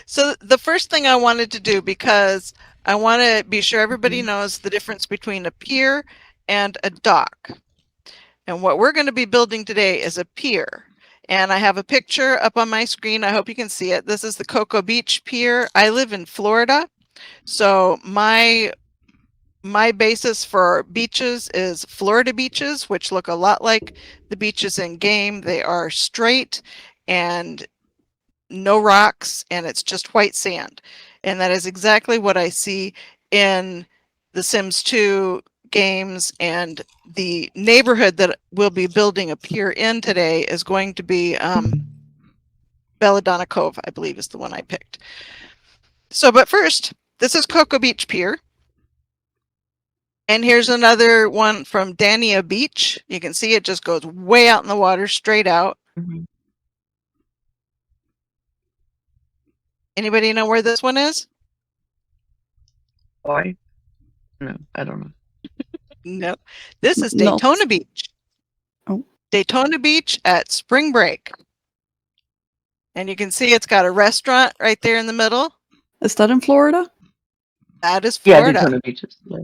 So the first thing I wanted to do, because I want to be sure everybody knows the difference between a pier and a dock. And what we're going to be building today is a pier. And I have a picture up on my screen. I hope you can see it. This is the Cocoa Beach Pier. I live in Florida. So my basis for beaches is Florida beaches, which look a lot like the beaches in game. They are straight and no rocks, and it's just white sand. And that is exactly what I see in the Sims 2 games, and the neighborhood that we'll be building a pier in today is going to be Belladonna Cove, I believe is the one I picked. So, but first, this is Cocoa Beach Pier. And here's another one from Dania Beach. You can see it just goes way out in the water, straight out. Anybody know where this one is? Why? No, I don't know. No. This is Daytona Beach. Oh. Daytona Beach at spring break. And you can see it's got a restaurant right there in the middle. Is that in Florida? That is Florida. Yeah, Daytona Beach. Yeah.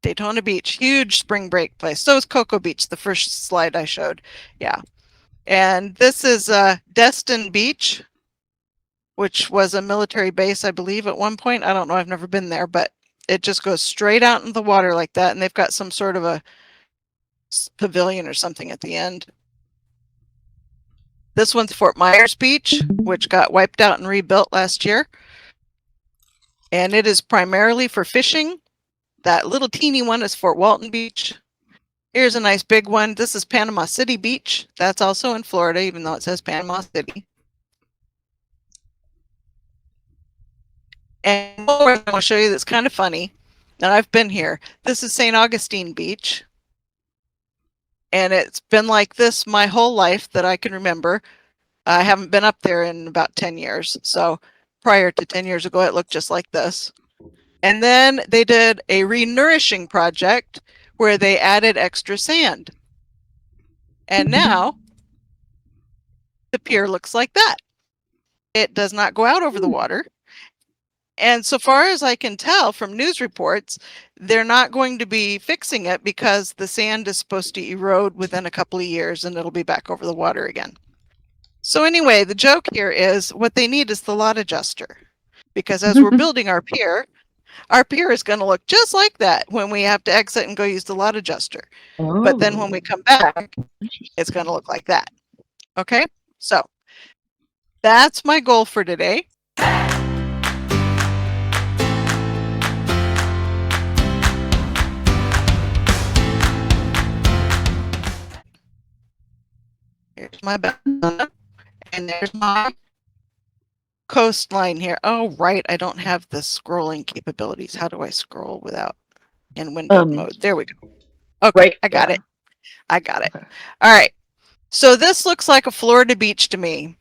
Daytona Beach, huge spring break place. So is Cocoa Beach, the first slide I showed. Yeah. And this is Destin Beach, which was a military base, I believe, at one point. I don't know. I've never been there, but it just goes straight out into the water like that. And they've got some sort of a pavilion or something at the end. This one's Fort Myers Beach, which got wiped out and rebuilt last year. And it is primarily for fishing. That little teeny one is Fort Walton Beach. Here's a nice big one. This is Panama City Beach. That's also in Florida, even though it says Panama City. And one more I want to show you that's kind of funny. And I've been here. This is St. Augustine Beach. And it's been like this my whole life that I can remember. I haven't been up there in about 10 years. So prior to 10 years ago, it looked just like this. And then they did a renourishing project where they added extra sand. And now the pier looks like that. It does not go out over the water. And so far as I can tell from news reports, they're not going to be fixing it because the sand is supposed to erode within a couple of years and it'll be back over the water again. So anyway, the joke here is what they need is the Lot Adjustor. Because as we're building our pier is going to look just like that when we have to exit and go use the Lot Adjustor. Oh. But then when we come back, it's going to look like that. Okay, so that's my goal for today. Here's my Bayonet, and there's my Coastline here. Oh, right, I don't have the scrolling capabilities. How do I scroll without in window mode? There we go. Okay, right, I got it. I got it. Okay. All right. So this looks like a Florida beach to me.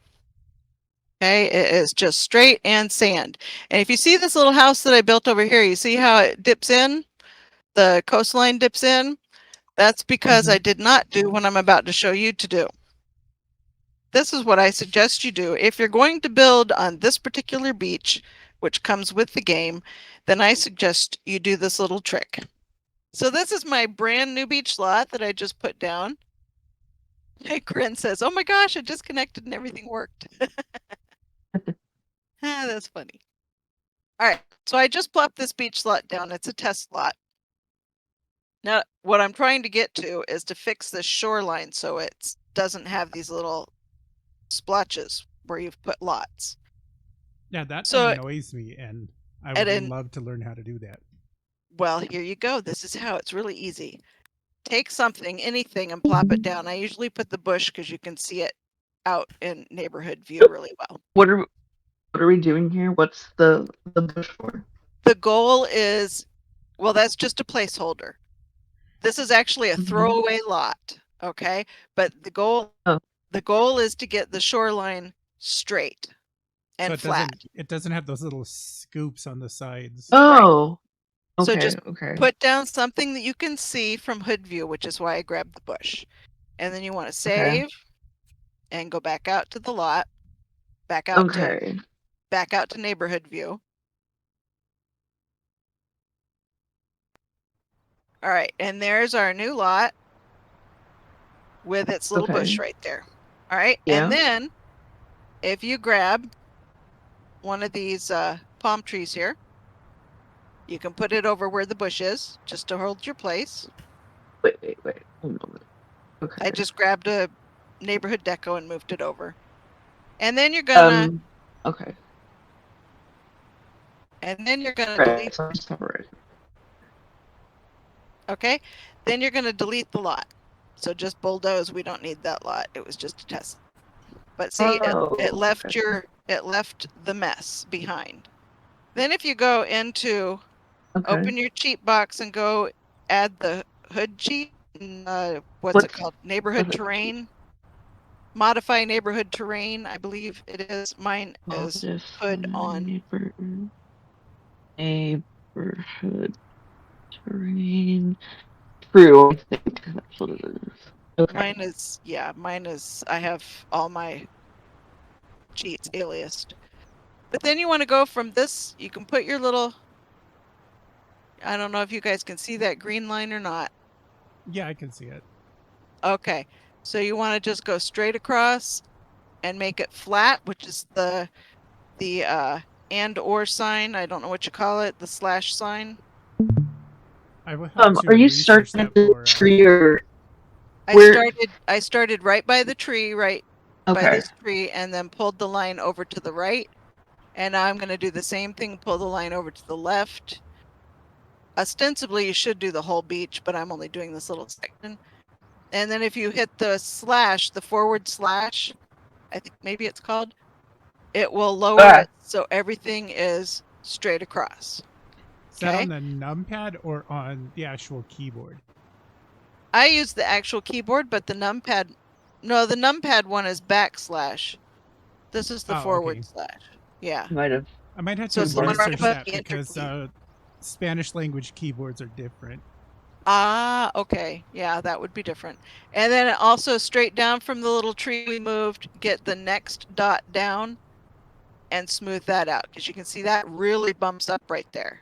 Okay, it is just straight and sand. And if you see this little house that I built over here, you see how it dips in? The coastline dips in? That's because I did not do what I'm about to show you to do. This is what I suggest you do. If you're going to build on this particular beach, which comes with the game, then I suggest you do this little trick. So this is my brand new beach lot that I just put down. Hey, Corinne says, oh my gosh, it disconnected and everything worked. That's funny. All right, so I just plopped this beach lot down. It's a test lot. Now, what I'm trying to get to is to fix this shoreline so it doesn't have these little splotches where you've put lots. Yeah, that annoys me, and I would love to learn how to do that. Well, here you go. This is how. It's really easy. Take something, anything, and plop it down. I usually put the bush because you can see it out in neighborhood view really well. What are we doing here? What's the bush for? The goal is, well, that's just a placeholder. This is actually a throwaway lot, okay? But the goal is to get the shoreline straight and flat. It doesn't have those little scoops on the sides. Oh. Right. Okay, so just put down something that you can see from hood view, which is why I grabbed the bush. And then you want to save and go back out to the lot, back out to back out to neighborhood view. All right, and there's our new lot with its little bush right there. All right, Yeah. and then if you grab one of these palm trees here, you can put it over where the bush is, just to hold your place. Wait. One moment. Okay. I just grabbed a neighborhood deco and moved it over. And then you're gonna Okay. and then you're gonna Right, delete. so I'm sorry. Okay, then you're gonna delete the lot. So just bulldoze. We don't need that lot. It was just a test. But see, it left okay. it left the mess behind. Then if you go into Okay. open your cheat box and go add the hood cheat, what's it called? Neighborhood terrain. Modify neighborhood terrain, I believe it is. Mine is hood on. Neighborhood terrain. True, I think that's what it is. Okay. Mine is, yeah, mine is, I have all my cheats aliased. But then you want to go from this, you can put your little, I don't know if you guys can see that green line or not. Yeah, I can see it. Okay, so you want to just go straight across and make it flat, which is the and or sign. I don't know what you call it, the slash sign. I will have to Are you research starting that at the for tree or I started right by the tree, right by okay? this tree, and then pulled the line over to the right. And now I'm going to do the same thing, pull the line over to the left. Ostensibly, you should do the whole beach, but I'm only doing this little section. And then if you hit the slash, the forward slash, I think maybe it's called, it will lower it so everything is straight across. Is that on the numpad or on the actual keyboard? I use the actual keyboard, but the numpad, no, the numpad one is backslash. This is the forward slash. Yeah. I might have So to it's the one right research above that the enter because key. Spanish language keyboards are different. Ah, okay. Yeah, that would be different. And then also straight down from the little tree we moved, get the next dot down and smooth that out, because you can see that really bumps up right there.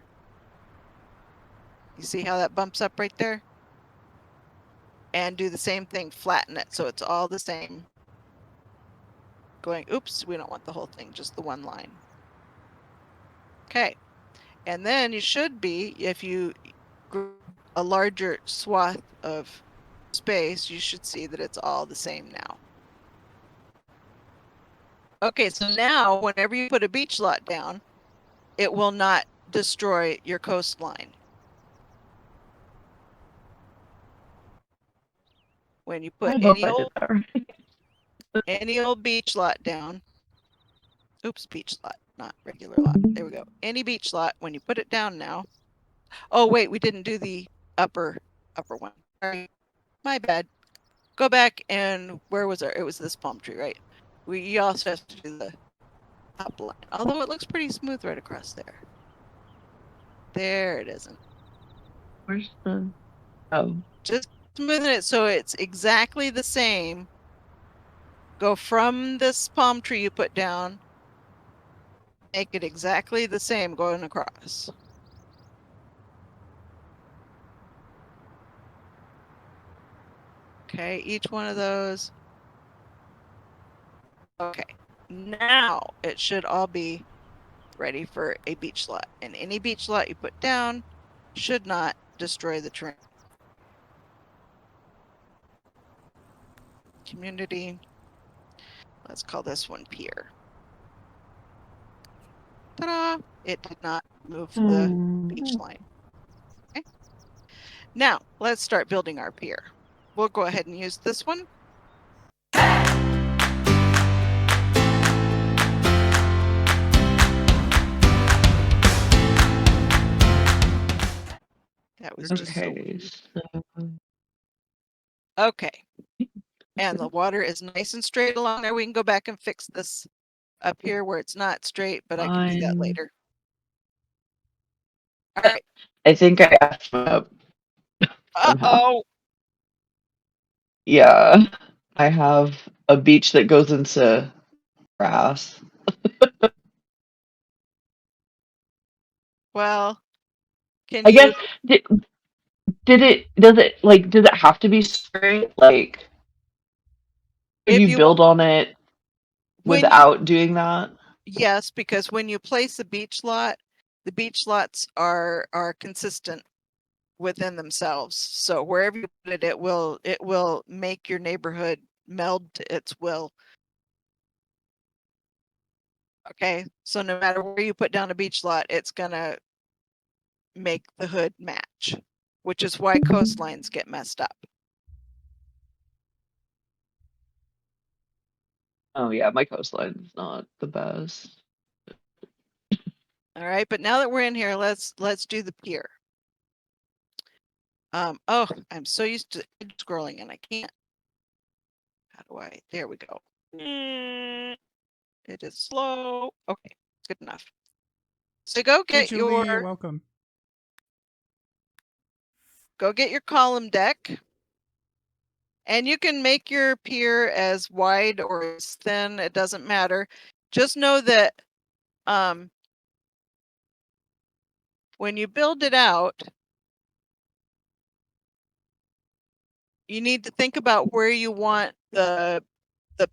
You see how that bumps up right there? And do the same thing, flatten it so it's all the same. Going, oops, we don't want the whole thing, just the one line. Okay. And then you should be, if you grab a larger swath of space, you should see that it's all the same now. Okay, so now whenever you put a beach lot down, it will not destroy your coastline. When you put any old beach lot down, oops, beach lot, not regular lot. There we go. Any beach lot, when you put it down now. Oh wait, we didn't do the upper one. Sorry, my bad. Go back and where was our? It was this palm tree, right? You also have to do the top line, although it looks pretty smooth right across there. There it isn't. Where's the? Oh. Just smoothing it so it's exactly the same. Go from this palm tree you put down, make it exactly the same going across. Okay, each one of those. Okay, now it should all be ready for a beach lot. And any beach lot you put down should not destroy the terrain. Community. Let's call this one Pier. Ta-da! It did not move the beach line. Okay. Now, let's start building our pier. We'll go ahead and use this one. That was just okay. And the water is nice and straight along there. We can go back and fix this up here where it's not straight, but I can do that later. All right. I think I effed up. Uh-oh. Yeah. I have a beach that goes into grass. Well, can I you? guess does it have to be straight? Like, could If you you build on it when you without doing that? yes, because when you place a beach lot, the beach lots are consistent within themselves. So wherever you put it, it will make your neighborhood meld to its will. Okay, so no matter where you put down a beach lot, it's gonna make the hood match, which is why coastlines get messed up. Oh yeah, my coastline is not the best. All right, but now that we're in here, let's do the pier. Oh, I'm so used to scrolling and I can't. How do I? There we go. It is slow. Okay, good enough. So go Hey, get Julie, your welcome. column deck. And you can make your pier as wide or as thin, it doesn't matter. Just know that when you build it out, you need to think about where you want the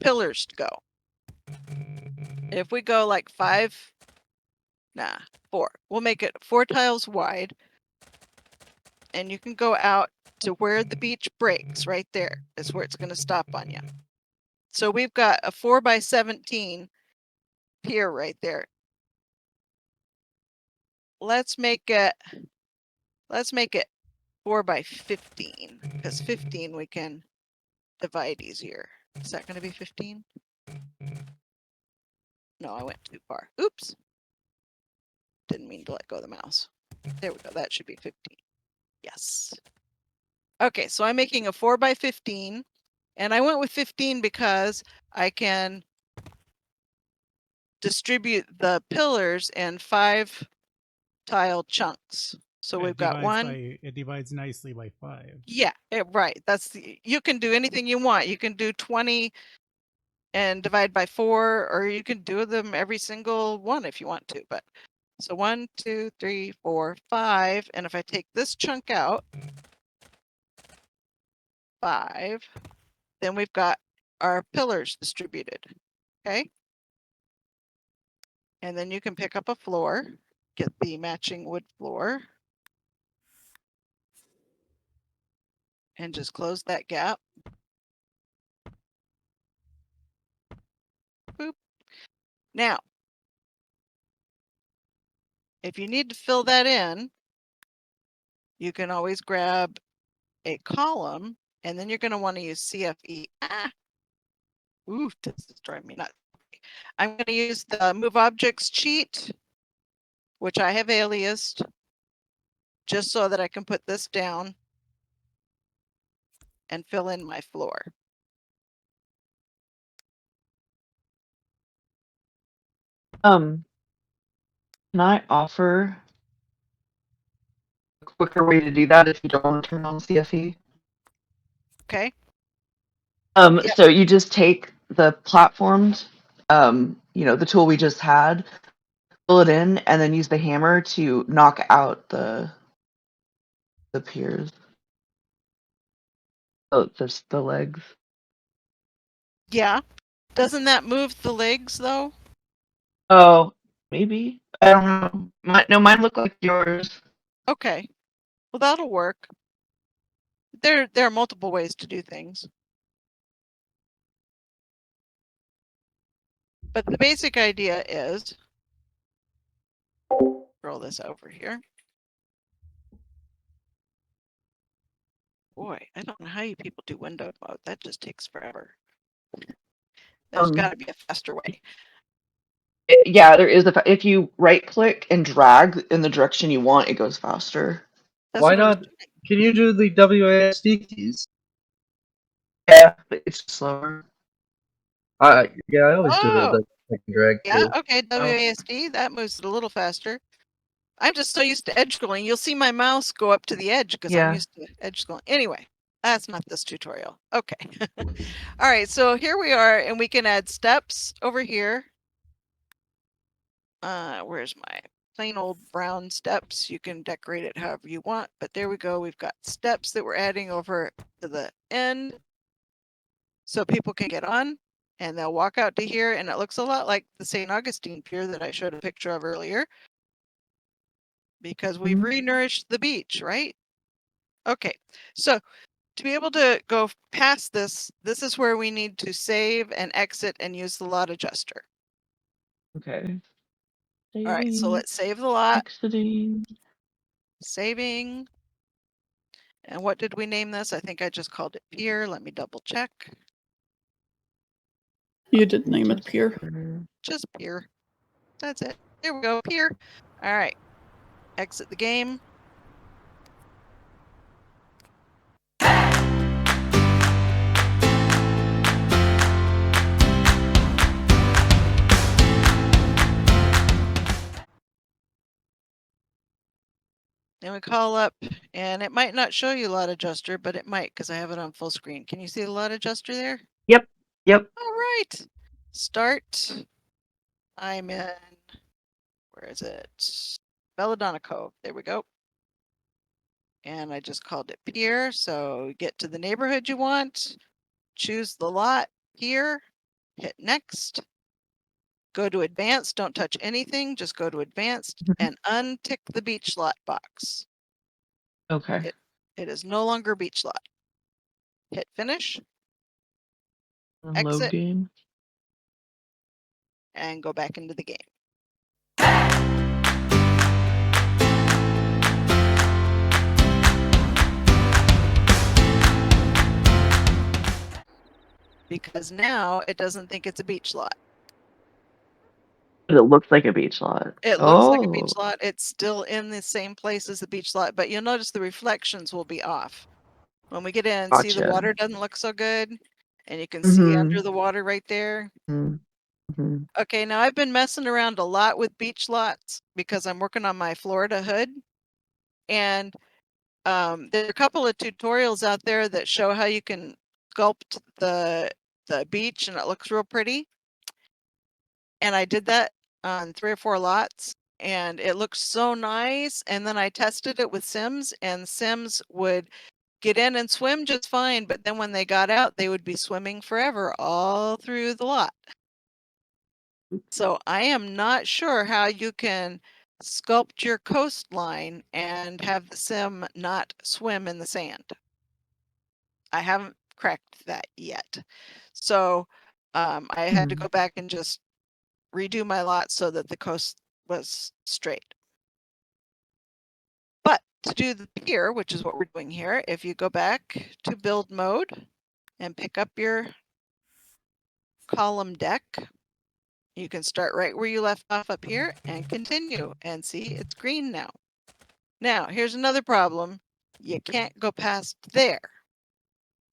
pillars to go. If we go like 4. We'll make it 4 tiles wide. And you can go out to where the beach breaks, right there is where it's going to stop on you. So we've got a 4x17 pier right there. Let's make it 4x15 because 15 we can divide easier. Is that going to be 15? No, I went too far. Oops. Didn't mean to let go of the mouse. There we go. That should be 15. Yes. Okay, so I'm making a 4x15 and I went with 15 because I can distribute the pillars in 5 tile chunks. So we've got one. It divides nicely by 5. Yeah, right. You can do anything you want. You can do 20 and divide by 4, or you can do them every single one if you want to. But so 1, 2, 3, 4, 5. And if I take this chunk out, 5, then we've got our pillars distributed. Okay. And then you can pick up a floor, get the matching wood floor, and just close that gap. Boop. Now, if you need to fill that in, you can always grab a column, and then you're going to want to use CFE. Ooh, this is driving me nuts. I'm going to use the Move Objects cheat, which I have aliased, just so that I can put this down and fill in my floor. Can I offer a quicker way to do that if you don't want to turn on CFE? Okay. Yep. So you just take the platforms, the tool we just had, fill it in, and then use the hammer to knock out the piers. Oh, just the legs. Yeah. Doesn't that move the legs though? Oh, maybe. I don't know. Mine look like yours. Okay. Well, that'll work. There are multiple ways to do things. But the basic idea is, roll this over here. Boy, I don't know how you people do window mode. That just takes forever. There's got to be a faster way. Yeah, there is. If you right click and drag in the direction you want, it goes faster. That's Why what I was not? doing. Can you do the WASD keys? Yeah, but it's slower. Yeah, I always do Oh, the click and drag yeah, too. okay, WASD, that moves it a little faster. I'm just so used to edge scrolling. You'll see my mouse go up to the edge because I'm used to edge scrolling. Anyway, that's not this tutorial. Okay. All right, so here we are, and we can add steps over here. Where's my plain old brown steps. You can decorate it however you want, but there we go. We've got steps that we're adding over to the end so people can get on and they'll walk out to here, and it looks a lot like the St. Augustine Pier that I showed a picture of earlier because we've renourished the beach, right? Okay, so to be able to go past this, this is where we need to save and exit and use the lot adjuster. Okay. All right, so Saving, let's save the lot. exiting. Saving. And what did we name this? I think I just called it Pier. Let me double check. You did name it Pier. Just Pier. That's it. There we go, Pier. All right. Exit the game. Then we call up, and it might not show you lot adjuster, but it might because I have it on full screen. Can you see the lot adjuster there? Yep. All right. Start. I'm in, where is it? Belladonna Cove. There we go. And I just called it Pier. So get to the neighborhood you want, choose the lot here, hit next, go to advanced, don't touch anything, just go to advanced and untick the beach lot box. Okay. It is no longer beach lot. Hit finish, Unload exit, game. and go back into the game. Because now it doesn't think it's a beach lot. But it looks like a beach lot. It looks like a beach lot. It's still in the same place as the beach lot, but you'll notice the reflections will be off. When we get in, see the Gotcha. water doesn't look so good, and you can see under the water right there. Mm-hmm. Okay, now I've been messing around a lot with beach lots because I'm working on my Florida hood, and there are a couple of tutorials out there that show how you can sculpt the beach, and it looks real pretty. And I did that on 3 or 4 lots, and it looked so nice. And then I tested it with Sims, and Sims would get in and swim just fine, but then when they got out, they would be swimming forever all through the lot. So I am not sure how you can sculpt your coastline and have the sim not swim in the sand. I haven't cracked that yet. So I had to go back and just redo my lot so that the coast was straight. But to do the pier, which is what we're doing here, if you go back to build mode and pick up your column deck, you can start right where you left off up here and continue, and see it's green now. Now, here's another problem. You can't go past there.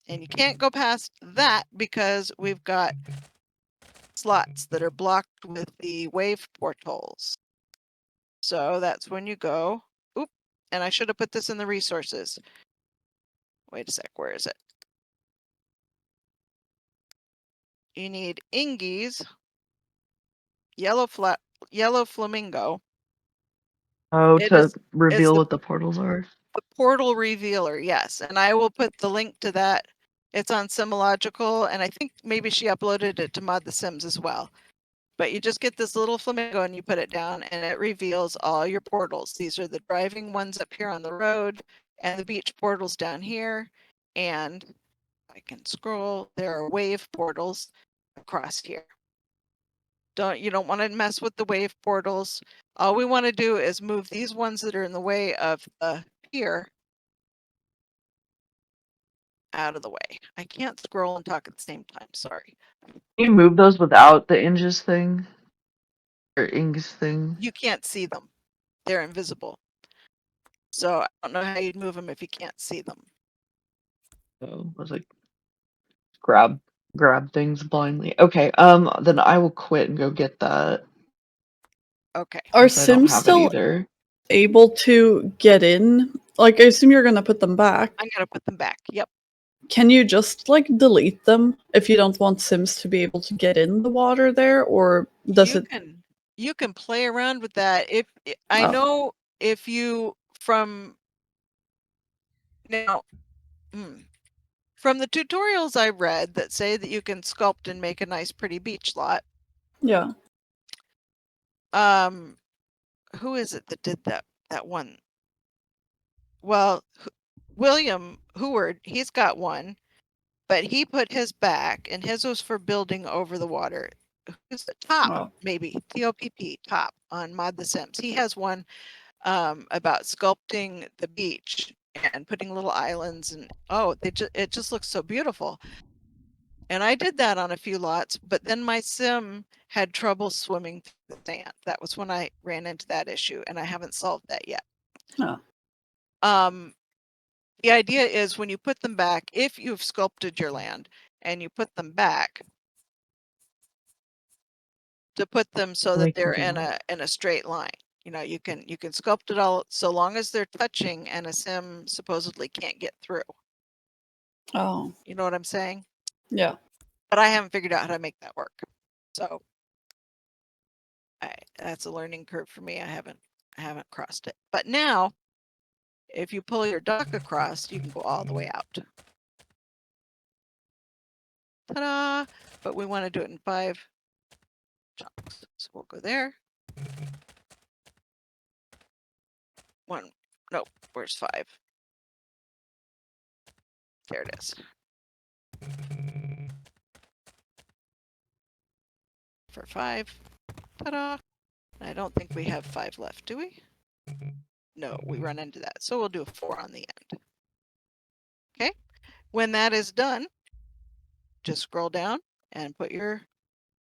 And you can't go past that because we've got slots that are blocked with the wave portholes. So that's when you go, oop, and I should have put this in the resources. Wait a sec, where is it? You need Ingies, yellow flamingo. Oh, It to is reveal what the portals are. the portal revealer, yes. And I will put the link to that. It's on Similogical, and I think maybe she uploaded it to Mod the Sims as well. But you just get this little flamingo and you put it down, and it reveals all your portals. These are the driving ones up here on the road, and the beach portals down here. And I can scroll, there are wave portals across here. You don't want to mess with the wave portals. All we want to do is move these ones that are in the way of the pier out of the way. I can't scroll and talk at the same time, sorry. Can you move those without the Inges thing? Or Ings thing? You can't see them. They're invisible. So I don't know how you'd move them if you can't see them. So I was like, grab things blindly. Okay, then I will quit and go get that. Okay. Are since I don't Sims have it still either. able to get in? Like, I assume you're going to put them back. I'm going to put them back. Yep. Can you just, like, delete them if you don't want Sims to be able to get in the water there? Or does you it... can you can play around with that. If I Oh. know if you from now from the tutorials I read that say that you can sculpt and make a nice pretty beach lot. Yeah. Who is it that did that one? Well, William Howard, he's got one, but he put his back, and his was for building over the water. Who's the top? Oh. Maybe TOPP top on Mod the Sims. He has one about sculpting the beach and putting little islands, and it just looks so beautiful. And I did that on a few lots, but then my sim had trouble swimming through the sand. That was when I ran into that issue, and I haven't solved that yet. Oh. The idea is when you put them back, if you've sculpted your land and you put them back, to put them so that they're in a straight line. You know, you can sculpt it all so long as they're touching and a sim supposedly can't get through. Oh. You know what I'm saying? Yeah. But I haven't figured out how to make that work. So that's a learning curve for me. I haven't crossed it. But now, if you pull your duck across, you can go all the way out. Ta-da! But we want to do it in 5 chunks. So we'll go there. 1. Nope. Where's 5? There it is. For 5. Ta-da! I don't think we have 5 left, do we? No, we run into that. So we'll do a 4 on the end. Okay. When that is done, just scroll down and put your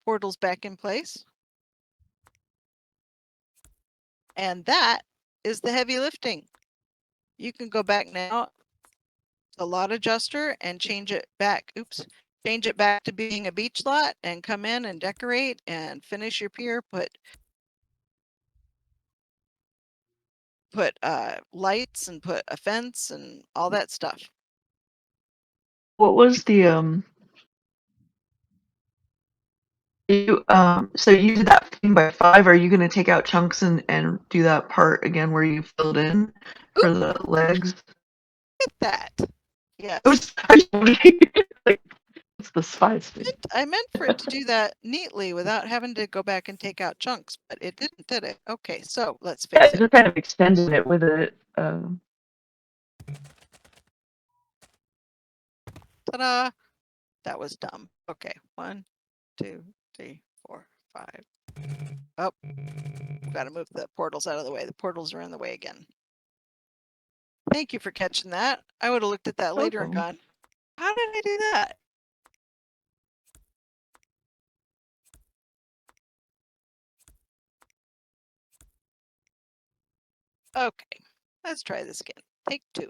portals back in place. And that is the heavy lifting. You can go back now to Lot Adjustor and change it back. Change it back to being a beach lot and come in and decorate and finish your pier. Put lights and put a fence and all that stuff. What was the so you did that thing by 5. Are you going to take out chunks and do that part again where you filled in for the legs? Look at that. Yes. Like, what's the spice thing? I meant for it to do that neatly without having to go back and take out chunks, but it didn't, did it? Okay, so let's Yeah, fix it. just kind of extended it with it. Ta-da! That was dumb. Okay, 1, 2, 3, 4, 5. Oh, we got to move the portals out of the way. The portals are in the way again. Thank you for catching that. I would have looked at that later and gone, how did I do that? Okay, let's try this again. Take 2.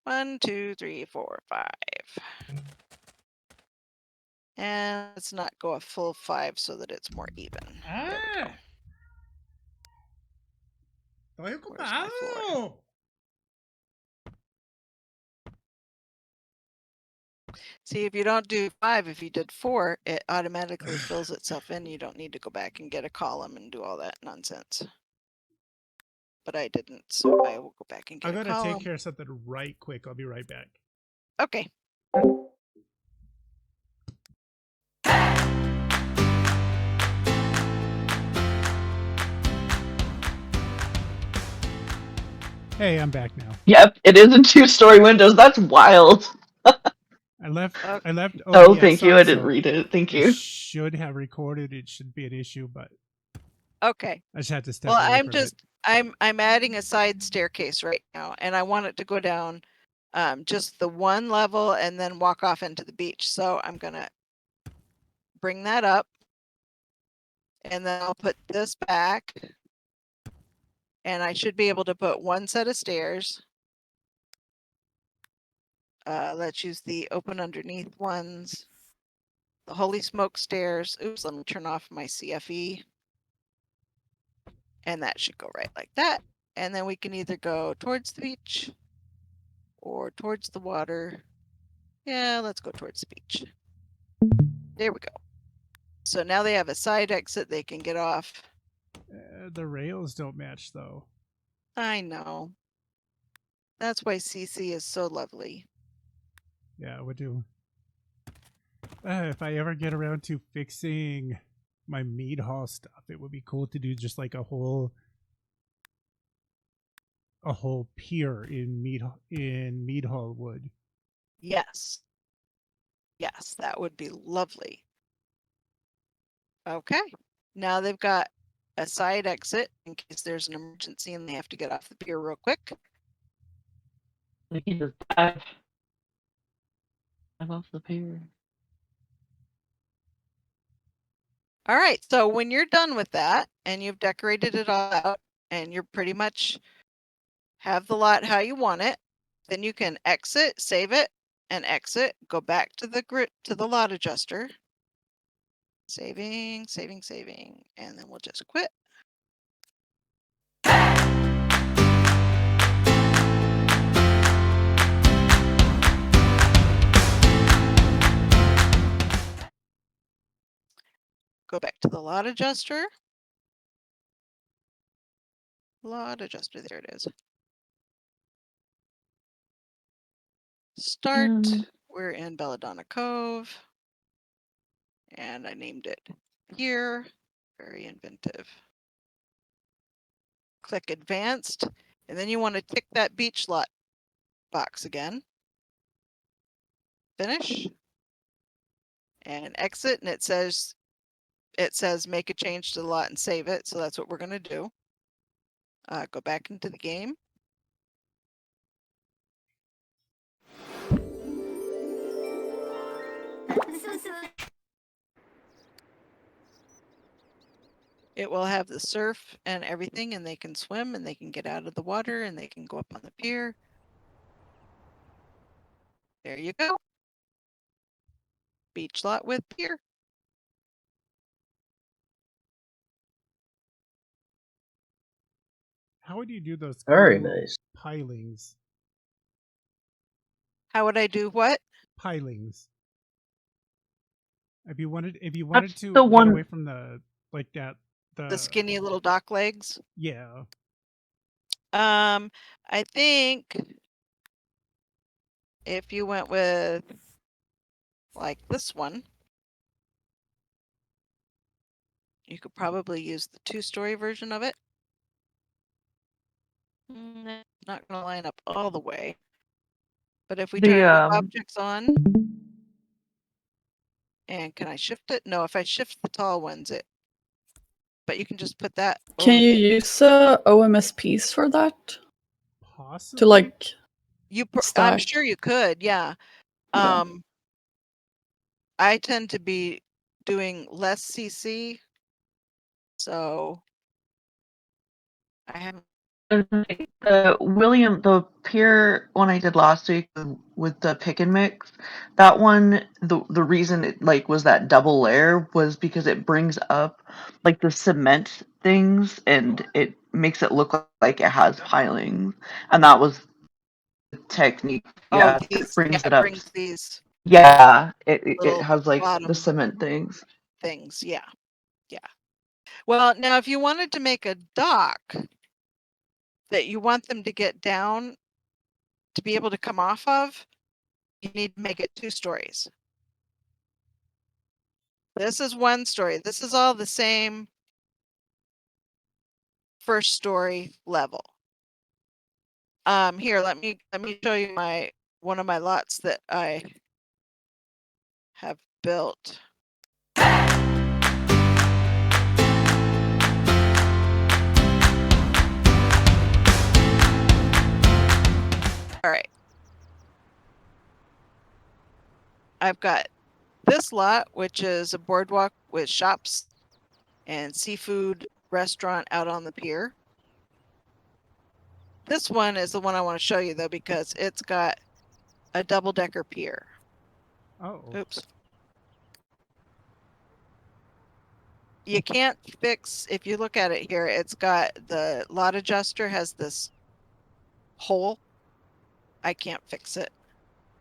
1, 2, 3, 4, 5. And let's not go a full 5 so that it's more even. There we go. Estoy Where's my floor? ocupado. See, if you don't do 5, if you did 4, it automatically fills itself in. You don't need to go back and get a column and do all that nonsense. But I didn't, so I will go back and get I'm a gonna column. take care of something right quick. I'll be right back. Okay. Hey, I'm back now. Yep, it is in 2-story windows. That's wild. I left. Oh, OBS thank you. on, I didn't so read it. Thank it you. should have recorded. It shouldn't be an issue, but Okay. I just had to step Well, away I'm from just it. I'm adding a side staircase right now, and I want it to go down just the one level and then walk off into the beach. So I'm gonna bring that up, and then I'll put this back, and I should be able to put one set of stairs. Let's use the open underneath ones. The holy smoke stairs. Oops, let me turn off my CFE. And that should go right like that. And then we can either go towards the beach or towards the water. Yeah, let's go towards the beach. There we go. So now they have a side exit they can get off. The rails don't match though. I know. That's why CC is so lovely. Yeah, I would do. If I ever get around to fixing my mead hall stuff, it would be cool to do just like a whole pier in mead hall wood. Yes. Yes, that would be lovely. Okay. Now they've got a side exit in case there's an emergency and they have to get off the pier real quick. We can just dive off the pier. All right. So when you're done with that and you've decorated it all out and you're pretty much have the lot how you want it, then you can exit, save it, and exit. Go back to the lot adjuster. Saving, saving, saving, and then we'll just quit. Go back to the lot adjuster. Lot adjuster, there it is. Start. We're in Belladonna Cove. And I named it Pier. Very inventive. Click advanced. And then you want to tick that beach lot box again. Finish. And exit. And it says make a change to the lot and save it. So that's what we're going to do. Go back into the game. It will have the surf and everything, and they can swim and they can get out of the water and they can go up on the pier. There you go. Beach lot with pier. How would you do those Very cool nice. pilings? How would I do what? Pilings. If you wanted That's to the get one- away from the The skinny little dock legs. Yeah. I think if you went with like this one, you could probably use the 2-story version of it. It's not going to line up all the way. But if we turn objects on, and can I shift it? No, if I shift the tall ones, but you can just put that. Can you use OMSPs for that? Possibly. To like I'm stack? sure you could, yeah. Yeah. I tend to be doing less CC, so I haven't. The Pier one I did last week with the pick and mix, that one, the reason it like was that double layer was because it brings up like the cement things and it makes it look like it has pilings, and that was the technique. Yeah, it brings it up. Brings these Yeah, it little has like the bottom cement things. things. Yeah, yeah. Well, now if you wanted to make a dock that you want them to get down to be able to come off of, you need to make it 2 stories. This is 1 story. This is all the same first story level. Here, let me show you one of my lots that I have built. All right. I've got this lot, which is a boardwalk with shops and seafood restaurant out on the pier. This one is the one I want to show you though, because it's got a double-decker pier. Oh. Oops. You can't fix, if you look at it here, it's got the lot adjuster has this hole. I can't fix it.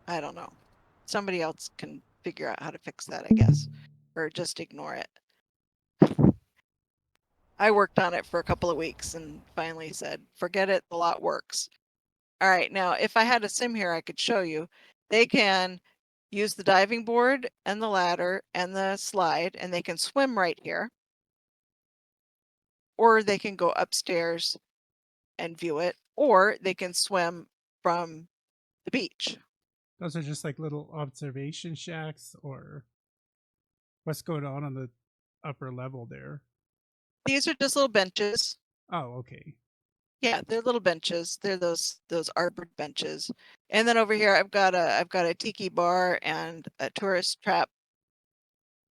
I don't know. Somebody else can figure out how to fix that, I guess, or just ignore it. I worked on it for a couple of weeks and finally said, forget it, the lot works. All right, now if I had a sim here, I could show you. They can use the diving board and the ladder and the slide, and they can swim right here. Or they can go upstairs and view it, or they can swim from the beach. Those are just like little observation shacks, or what's going on the upper level there? These are just little benches. Oh, okay. Yeah, they're little benches. They're those arbored benches. And then over here I've got a tiki bar and a tourist trap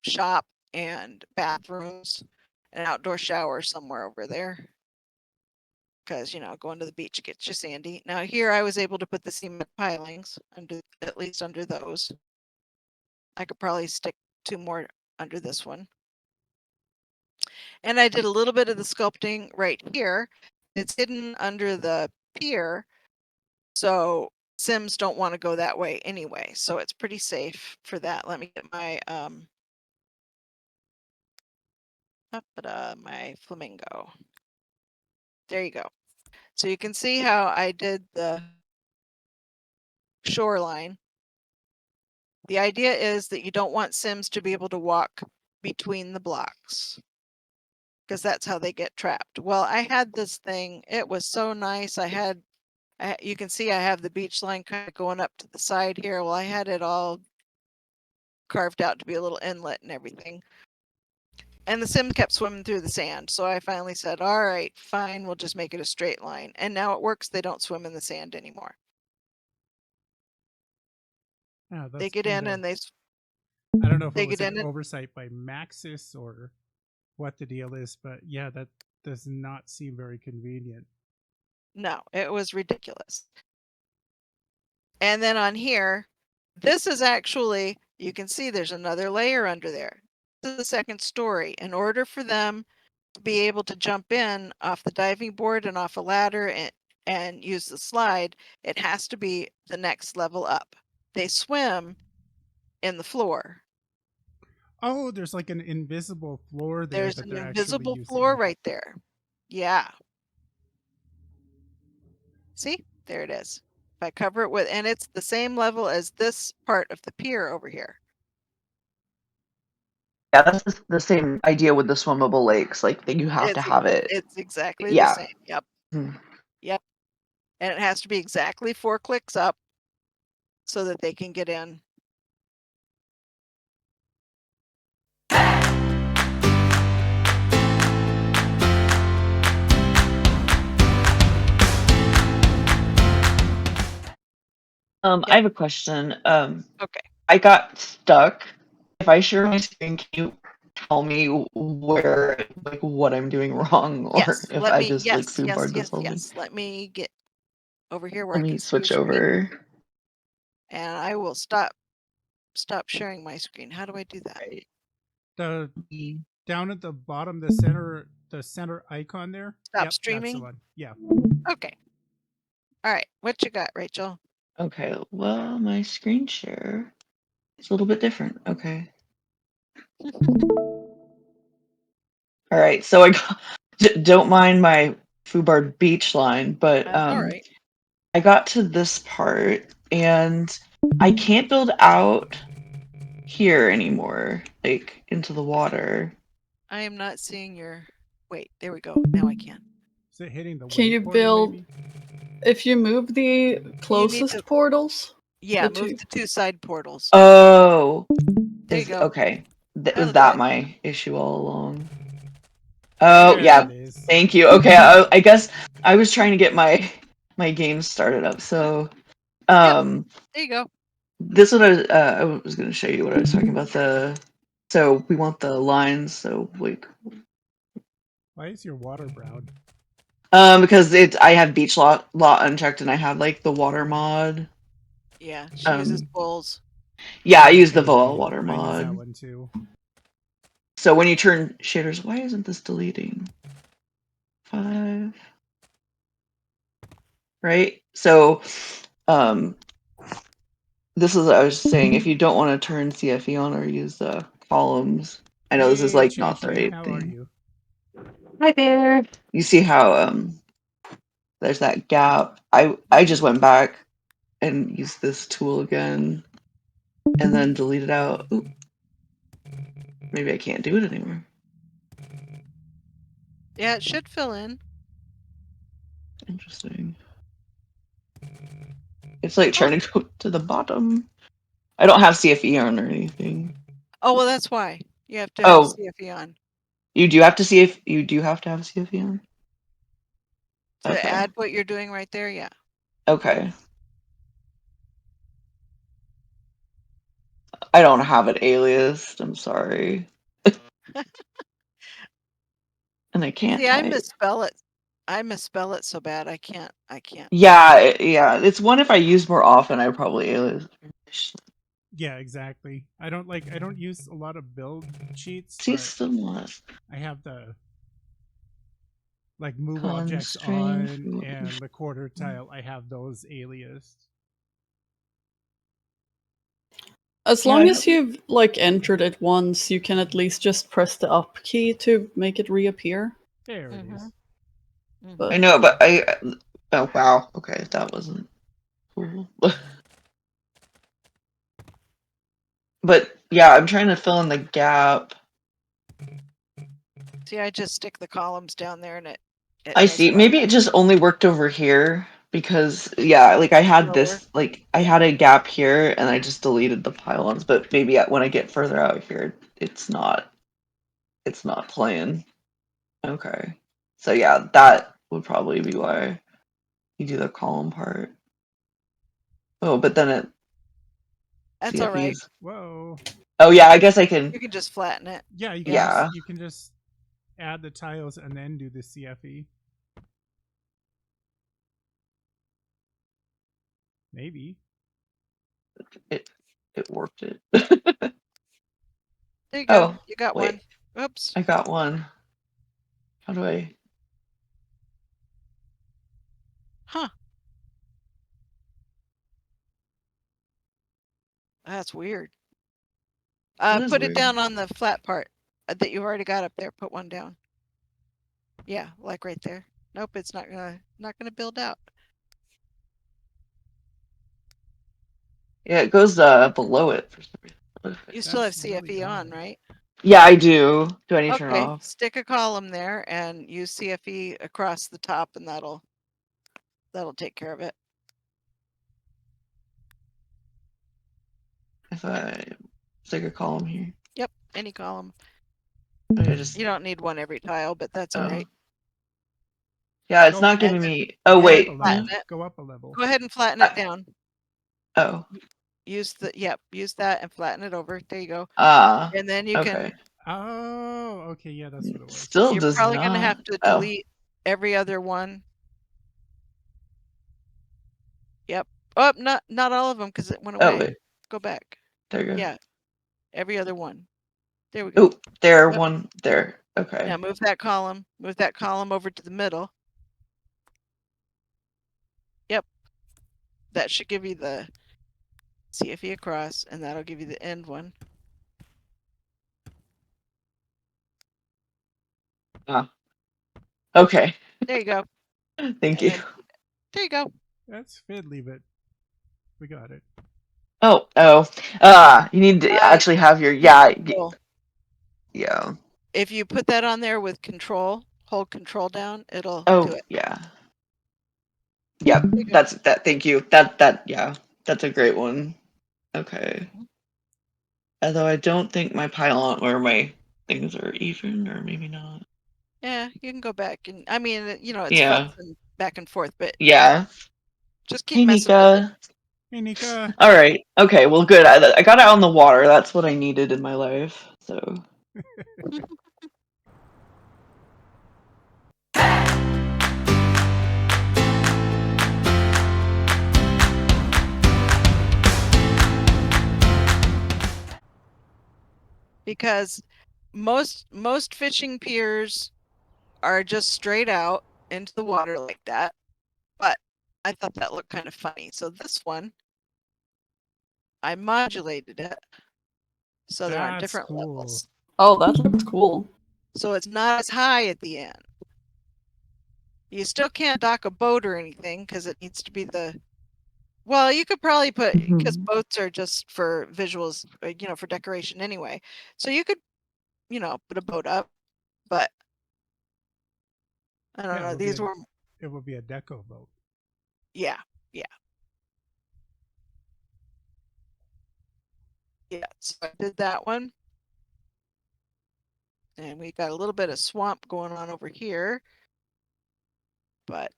shop and bathrooms, an outdoor shower somewhere over there. Because, you know, going to the beach gets you sandy. Now here I was able to put the cement pilings under, at least under those. I could probably stick 2 more under this one. And I did a little bit of the sculpting right here. It's hidden under the pier, so Sims don't want to go that way anyway. So it's pretty safe for that. Let me get my my flamingo. There you go. So you can see how I did the shoreline. The idea is that you don't want Sims to be able to walk between the blocks, because that's how they get trapped. Well, I had this thing. It was so nice. You can see I have the beach line kind of going up to the side here. Well, I had it all carved out to be a little inlet and everything. And the sim kept swimming through the sand. So I finally said, all right, fine, we'll just make it a straight line. And now it works. They don't swim in the sand anymore. Yeah, They that's get in kinda- and I don't know if they it was get an in and- oversight by Maxis or what the deal is, but yeah, that does not seem very convenient. no, it was ridiculous. And then on here, this is actually, you can see there's another layer under there. This is the second story. In order for them to be able to jump in off the diving board and off a ladder and use the slide, it has to be the next level up. They swim in the floor. Oh, there's like an invisible floor there There's that an they're invisible actually floor using. right there. Yeah. See, there it is. If I cover it with, and it's the same level as this part of the pier over here. Yeah, that's the same idea with the swimmable lakes. Like that you have to have it. It's exactly Yeah. the same. Yep. Mhm. Yep. And it has to be exactly 4 clicks up so that they can get in. I have a question. Okay. I got stuck. If I share my screen, can you tell me where, like, what I'm doing wrong, or Yes. if Let I me. just like foobarred this whole thing? Let me get over here where Let I me can see your switch screen, over. and I will stop sharing my screen. How do I do that? Right. The down at the bottom, the center icon there. Stop Yep, that's streaming? the one. Yeah. Okay. All right. What you got, Rachel? Okay. Well, my screen share is a little bit different. Okay. All right. So I got, don't mind my foobarred beach line, but That's all right. I got to this part and I can't build out here anymore, like into the water. I am not seeing your. Wait, there we go. Now I can. Is it hitting the Can wave you portal, build- maybe? If you move the closest to- portals, Yeah, The move two. the 2 side portals. Oh, There you go. okay. That'll Was do that it. my issue all along? Oh, There yeah. it is. Thank you. Okay, I guess I was trying to get my game started up. So, There you go. this one I was going to show you what I was talking about. So we want the lines. So like, Why is your water brown? because I have beach lot unchecked, and I have like the water mod. Yeah, she uses Um, bowls. Yeah, I use the Voa water I use that mod. one too. So when you turn shaders, why isn't this deleting? 5. Right? So, this is what I was saying. If you don't want to turn CFE on or use the columns, I know this is Hey, like not the Champion, right how are thing. you? Hi there. You see how there's that gap? I just went back and used this tool again and then deleted out. Ooh, maybe I can't do it anymore. Yeah, it should fill in. Interesting. It's like trying to go to the bottom. I don't have CFE on or anything. Oh, well, that's why. You have to have Oh. CFE on. You do have to see if you do have to have CFE on. To Okay. add what you're doing right there, yeah. Okay. I don't have it aliased. I'm sorry. And I can't See, I type. misspell it. I misspell it so bad I can't. Yeah, yeah. It's one if I use more often, I probably alias. Yeah, exactly. I don't use a lot of build cheats, See, but still not. I have the like move objects Constraint. on and the quarter tile. I have those aliased. As Yeah, long I as you've like entered it once, you can at least just press the up key to make it reappear. There it is. Mhm. But I know, but I. Oh wow. Okay, that wasn't cool. But yeah, I'm trying to fill in the gap. See, I just stick the columns down there and it I does see. it Maybe it just only worked over here because yeah, like I had lower. this, like I had a gap here, and I just deleted the pylons. But maybe when I get further out here, it's not playing. Okay, so yeah, that would probably be why you do the column part. Oh, but then it That's all right. CFEs. Whoa. Oh yeah, I guess I can. You can just flatten it. Yeah, you can Yeah. just add the tiles and then do the CFE. Maybe. It worked it. There you go. Oh, You got wait. one. Oops. I got one. How do I? Huh. That's weird. That is Put it weird. down on the flat part that you've already got up there. Put one down. Yeah, like right there. Nope, it's not gonna build out. Yeah, it goes below it for some reason. You still have That's really CFE on, odd. right? Yeah, I do. Do I need to turn it Okay, off? stick a column there and use CFE across the top, and that'll take care of it. If I stick a column here. Yep, any column. Okay, just. You don't need one every tile, but that's all right. Yeah, it's Go- not giving and me. Oh Go wait. up a flatten level. it. Go up a level. Go ahead and flatten it down. Oh. Use that and flatten it over. There you go. Ah. And then you Okay. can. Oh, okay, yeah, that's what it was. Still You're does probably not. gonna have to Oh. delete every other one. Yep. Oh, not all of them because it went away. Oh wait. Go back. There you go. Yeah, every other one. There we go. Oh, there. Yep. One there. Okay. Now move that column. Move that column over to the middle. Yep. That should give you the CFE across, and that'll give you the end one. Ah. Okay. There you go. Thank And you. then, there you go. That's fiddly, but we got it. Oh. You need to actually have your Control. yeah. If you put that on there with control, hold control down, it'll Oh do it. yeah. Yep. There you go. That's that. Thank you. That yeah. That's a great one. Okay. Although I don't think my pylon or my things are even, or maybe not. Yeah, you can go back and I mean, it's Yeah. flipping back and forth, but Yeah. just keep Hey, messing with it. Nika. Hey, Nika. All right. Okay. Well, good. I got out on the water. That's what I needed in my life. So. Because most fishing piers are just straight out into the water like that. But I thought that looked kind of funny. So this one, I modulated it so they're on That's different cool. levels. oh, that looks cool. So it's not as high at the end. You still can't dock a boat or anything because it needs to be the. Well, you could probably put because Mhm. boats are just for visuals, for decoration anyway. So you could, put a boat up, but I don't Yeah, know. These were, it would be a deco boat. yeah, yeah. So I did that one, and we got a little bit of swamp going on over here, but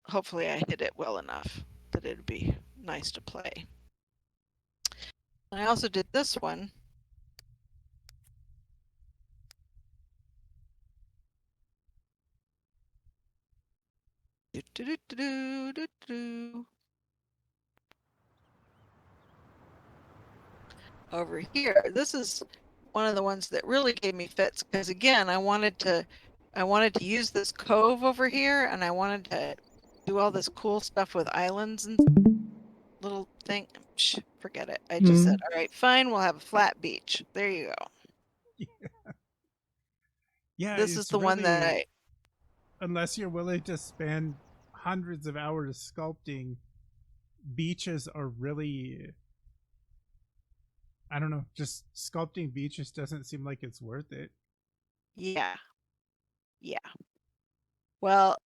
hopefully I hit it well enough that it'd be nice to play. I also did this one. Over here, this is one of the ones that really gave me fits because again, I wanted to use this cove over here, and I wanted to do all this cool stuff with islands and little thing. Forget it. I just said, Mhm. all right, fine, we'll have a flat beach. There you go. Yeah, This is it's the one that really, unless you're willing to spend hundreds of hours sculpting, beaches are really, I don't know, just sculpting beaches doesn't seem like it's worth it. yeah. Well,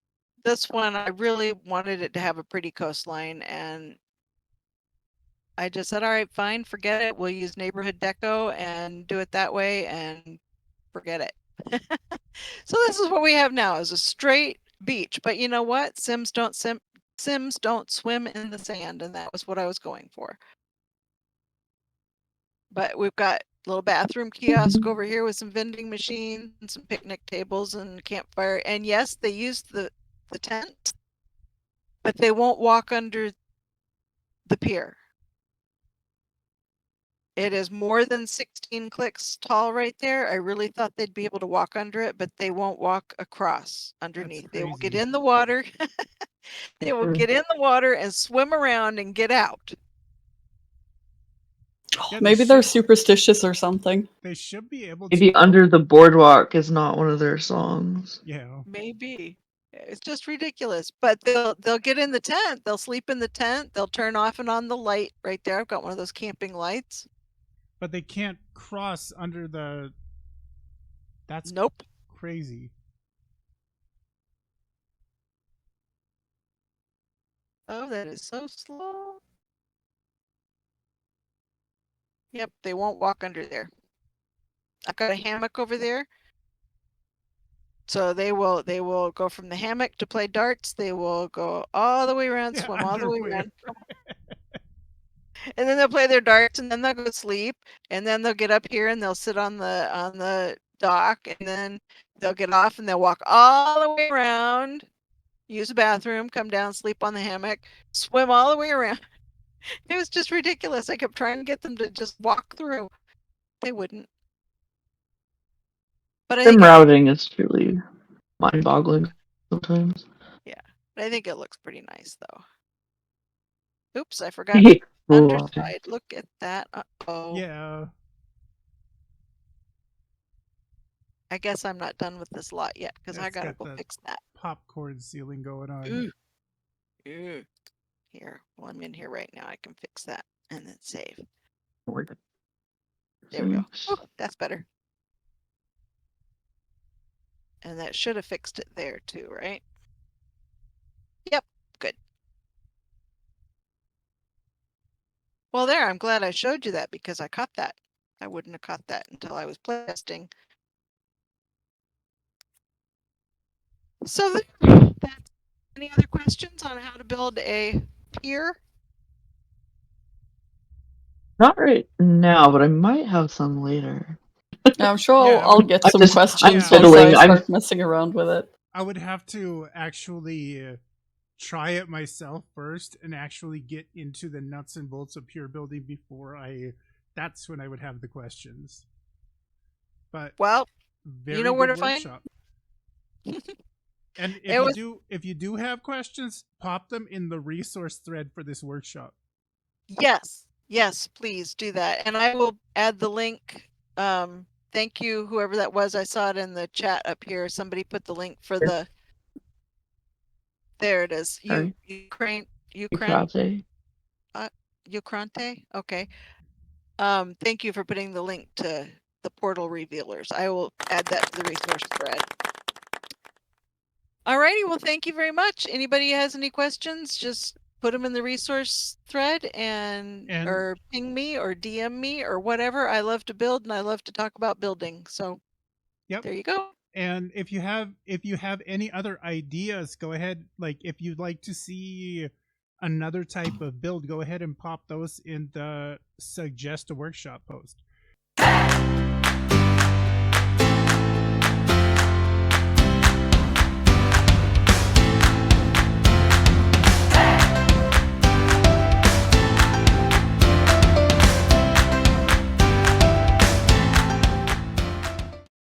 this one I really wanted it to have a pretty coastline, and I just said, all right, fine, forget it. We'll use neighborhood deco and do it that way and forget it. So this is what we have now is a straight beach. But you know what? Sims don't swim in the sand, and that was what I was going for. But we've got a little bathroom kiosk over here with some vending machines and some picnic tables and campfire. And yes, they use the tent, but they won't walk under the pier. It is more than 16 clicks tall right there. I really thought they'd be able to walk under it, but they won't walk across underneath. They will get crazy. in the water. They will get in the water and swim around and get out. Yeah, Maybe they're superstitious or something. They should be able Maybe to. Under the Boardwalk is not one of their songs. Yeah. Maybe. It's just ridiculous. But they'll get in the tent. They'll sleep in the tent. They'll turn off and on the light right there. I've got one of those camping lights. But they can't cross under the. That's Nope. crazy. Oh, that is so slow. Yep, they won't walk under there. I've got a hammock over there. So they will go from the hammock to play darts. They will go all the way around, Yeah, swim all the way underwear. around. And then they'll play their darts and then they'll go to sleep. And then they'll get up here and they'll sit on the dock, and then they'll get off and they'll walk all the way around, use a bathroom, come down, sleep on the hammock, swim all the way around. It was just ridiculous. I kept trying to get them to just walk through. They wouldn't. But I Sim think routing is truly mind-boggling sometimes. I think it looks pretty nice though. Oops, I forgot underside. Look at that. Uh-oh. Yeah. I guess I'm not done with this lot yet because I It's gotta got go the fix that. popcorn ceiling going on. Ooh. Ooh. Here, well, I'm in here right now. I can fix that and then save. There we go. Oh, that's better. And that should have fixed it there too, right? Yep, good. Well, there, I'm glad I showed you that because I caught that. I wouldn't have caught that until I was playtesting. So that's any other questions on how to build a pier? Not right now, but I might have some later. I'm sure Yeah, I'll get some I'm questions fiddling. once I start messing around with it. I would have to actually try it myself first and actually get into the nuts and bolts of Pier building before that's when I would have the questions. But well, very you know where good to find. workshop. And if you do have questions, pop them in the resource thread for this workshop. Yes, please do that, and I will add the link thank you, whoever that was. I saw it in the chat up here. Somebody put the link for the. There it is. Sorry. Ukraine. Ukrate. Ukrainte. Okay. Thank you for putting the link to the portal revealers. I will add that to the resource thread. Alrighty, well, thank you very much. Anybody has any questions, just put them in the resource thread and or ping me or DM me or whatever. I love to build and I love to talk about building. So Yep. there you go. And if you have any other ideas, go ahead. Like if you'd like to see another type of build, go ahead and pop those in the suggest a workshop post.